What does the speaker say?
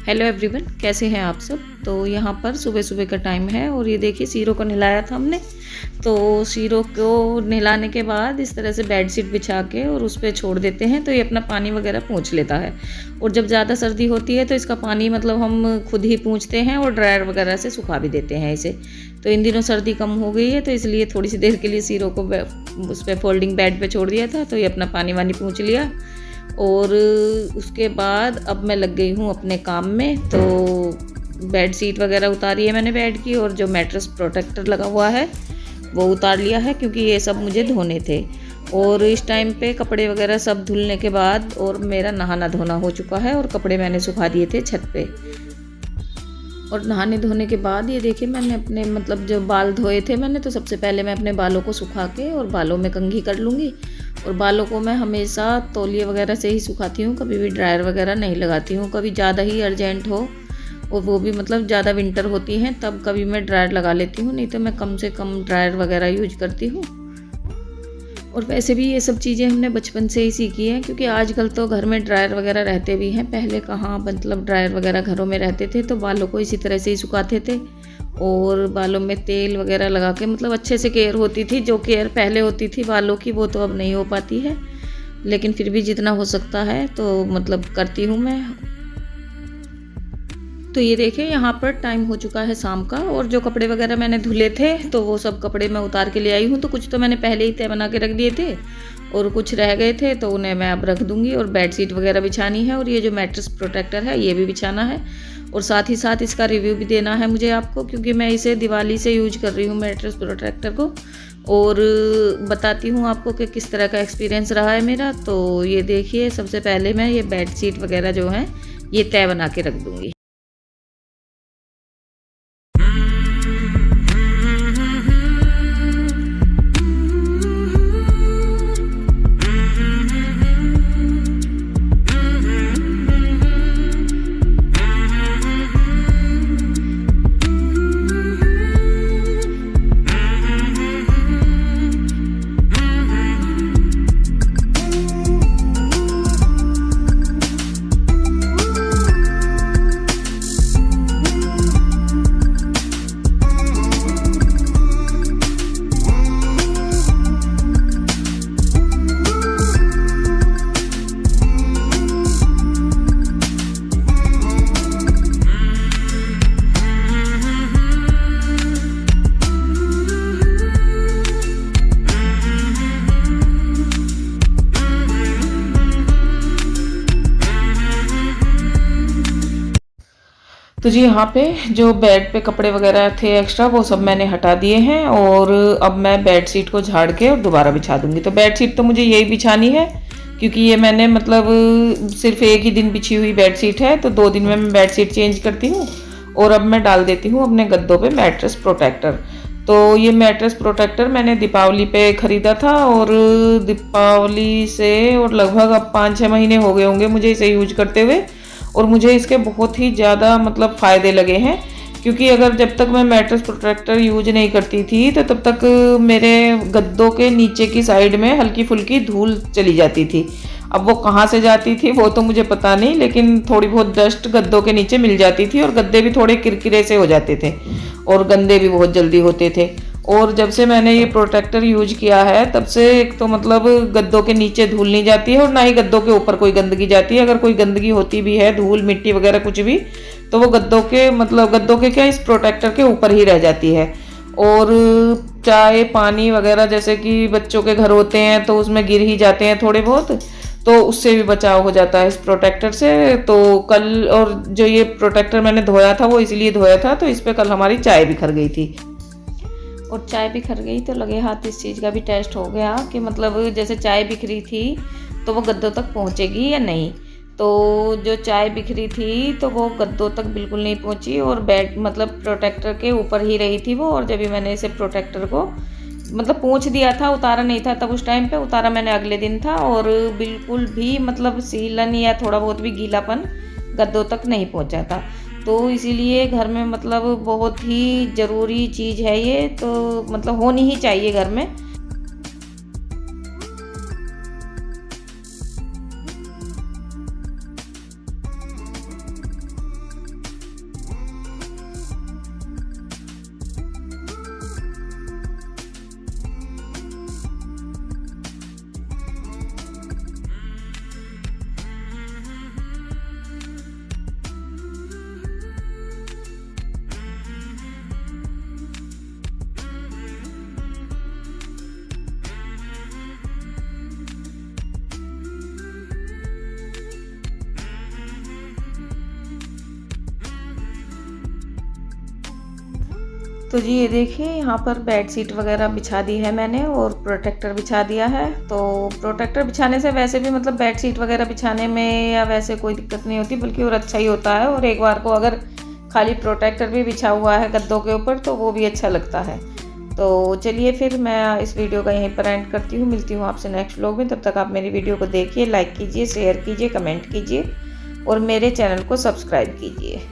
Hello everyone, कैसे हैं आप सब। तो यहाँ पर सुबह सुबह का टाइम है और ये देखिए शीरो को नहलाया था हमने। तो शीरो को नहलाने के बाद इस तरह से बेड शीट बिछा के और उस पर छोड़ देते हैं तो ये अपना पानी वगैरह पूंछ लेता है। और जब ज़्यादा सर्दी होती है तो इसका पानी मतलब हम खुद ही पूंछते हैं और ड्रायर वगैरह से सुखा भी देते हैं इसे। तो इन दिनों सर्दी कम हो गई है तो इसलिए थोड़ी सी देर के लिए शीरो को उस पर फोल्डिंग बेड पर छोड़ दिया था, तो ये अपना पानी वानी पूँछ लिया। और उसके बाद अब मैं लग गई हूँ अपने काम में। तो बेड शीट वगैरह उतारी है मैंने बेड की, और जो मैट्रेस प्रोटेक्टर लगा हुआ है वो उतार लिया है क्योंकि ये सब मुझे धोने थे। और इस टाइम पे कपड़े वगैरह सब धुलने के बाद और मेरा नहाना धोना हो चुका है और कपड़े मैंने सुखा दिए थे छत पे। और नहाने धोने के बाद ये देखिए मैंने अपने मतलब जो बाल धोए थे मैंने, तो सबसे पहले मैं अपने बालों को सुखा के और बालों में कंघी कर लूँगी। और बालों को मैं हमेशा तौलिए वगैरह से ही सुखाती हूँ, कभी भी ड्रायर वगैरह नहीं लगाती हूँ। कभी ज़्यादा ही अर्जेंट हो और वो भी मतलब ज़्यादा विंटर होती हैं तब कभी मैं ड्रायर लगा लेती हूँ, नहीं तो मैं कम से कम ड्रायर वगैरह यूज करती हूँ। और वैसे भी ये सब चीज़ें हमने बचपन से ही सीखी हैं क्योंकि आजकल तो घर में ड्रायर वगैरह रहते भी हैं। पहले कहाँ मतलब ड्रायर वगैरह घरों में रहते थे तो बालों को इसी तरह से ही सुखाते थे और बालों में तेल वगैरह लगा के मतलब अच्छे से केयर होती थी। जो केयर पहले होती थी बालों की वो तो अब नहीं हो पाती है, लेकिन फिर भी जितना हो सकता है तो मतलब करती हूँ मैं। तो ये देखिए यहाँ पर टाइम हो चुका है शाम का, और जो कपड़े वगैरह मैंने धुले थे तो वो सब कपड़े मैं उतार के ले आई हूँ। तो कुछ तो मैंने पहले ही तय बना के रख दिए थे और कुछ रह गए थे तो उन्हें मैं अब रख दूँगी। और बेड शीट वगैरह बिछानी है और ये जो मैट्रेस प्रोटेक्टर है ये भी बिछाना है। और साथ ही साथ इसका रिव्यू भी देना है मुझे आपको, क्योंकि मैं इसे दिवाली से यूज कर रही हूँ मैट्रेस प्रोटेक्टर को। और बताती हूँ आपको कि किस तरह का एक्सपीरियंस रहा है मेरा। तो ये देखिए सबसे पहले मैं ये बेड शीट वगैरह जो है ये तय बना के रख दूँगी। तो जी यहाँ पे जो बेड पे कपड़े वगैरह थे एक्स्ट्रा वो सब मैंने हटा दिए हैं और अब मैं बेड शीट को झाड़ के और दोबारा बिछा दूंगी। तो बेड शीट तो मुझे यही बिछानी है क्योंकि ये मैंने मतलब सिर्फ एक ही दिन बिछी हुई बेड शीट है, तो 2 दिन में मैं बेड शीट चेंज करती हूँ। और अब मैं डाल देती हूँ अपने गद्दों पे मैट्रेस प्रोटेक्टर। तो ये मैट्रेस प्रोटेक्टर मैंने दीपावली पे ख़रीदा था और दीपावली से और लगभग अब 5-6 महीने हो गए होंगे मुझे इसे यूज करते हुए। और मुझे इसके बहुत ही ज़्यादा मतलब फ़ायदे लगे हैं, क्योंकि अगर जब तक मैं मैट्रेस प्रोटेक्टर यूज नहीं करती थी तो तब तक मेरे गद्दों के नीचे की साइड में हल्की फुल्की धूल चली जाती थी। अब वो कहाँ से जाती थी वो तो मुझे पता नहीं, लेकिन थोड़ी बहुत डस्ट गद्दों के नीचे मिल जाती थी और गद्दे भी थोड़े किरकिरे से हो जाते थे और गंदे भी बहुत जल्दी होते थे। और जब से मैंने ये प्रोटेक्टर यूज किया है तब से एक तो मतलब गद्दों के नीचे धूल नहीं जाती है और ना ही गद्दों के ऊपर कोई गंदगी जाती है। अगर कोई गंदगी होती भी है, धूल मिट्टी वगैरह कुछ भी, तो वो गद्दों के क्या इस प्रोटेक्टर के ऊपर ही रह जाती है। और चाय पानी वगैरह जैसे कि बच्चों के घर होते हैं तो उसमें गिर ही जाते हैं थोड़े बहुत, तो उससे भी बचाव हो जाता है इस प्रोटेक्टर से। तो कल और जो ये प्रोटेक्टर मैंने धोया था वो इसलिए धोया था, तो इस पर कल हमारी चाय बिखर गई थी। और चाय बिखर गई तो लगे हाथ इस चीज़ का भी टेस्ट हो गया कि मतलब जैसे चाय बिखरी थी तो वो गद्दों तक पहुंचेगी या नहीं। तो जो चाय बिखरी थी तो वो गद्दों तक बिल्कुल नहीं पहुंची और बेड मतलब प्रोटेक्टर के ऊपर ही रही थी वो। और जब भी मैंने इसे प्रोटेक्टर को मतलब पोंछ दिया था, उतारा नहीं था तब उस टाइम पे, उतारा मैंने अगले दिन था, और बिल्कुल भी मतलब सीलन या थोड़ा बहुत भी गीलापन गद्दों तक नहीं पहुंचा था। तो इसीलिए घर में मतलब बहुत ही ज़रूरी चीज़ है ये, तो मतलब होनी ही चाहिए घर में। तो जी ये देखिए यहाँ पर बेड शीट वगैरह बिछा दी है मैंने और प्रोटेक्टर बिछा दिया है। तो प्रोटेक्टर बिछाने से वैसे भी मतलब बेड शीट वगैरह बिछाने में या वैसे कोई दिक्कत नहीं होती, बल्कि और अच्छा ही होता है। और एक बार को अगर खाली प्रोटेक्टर भी बिछा हुआ है गद्दों के ऊपर तो वो भी अच्छा लगता है। तो चलिए फिर मैं इस वीडियो का यहीं पर एंड करती हूँ। मिलती हूँ आपसे नेक्स्ट व्लॉग में। तब तक आप मेरी वीडियो को देखिए, लाइक कीजिए, शेयर कीजिए, कमेंट कीजिए और मेरे चैनल को सब्सक्राइब कीजिए।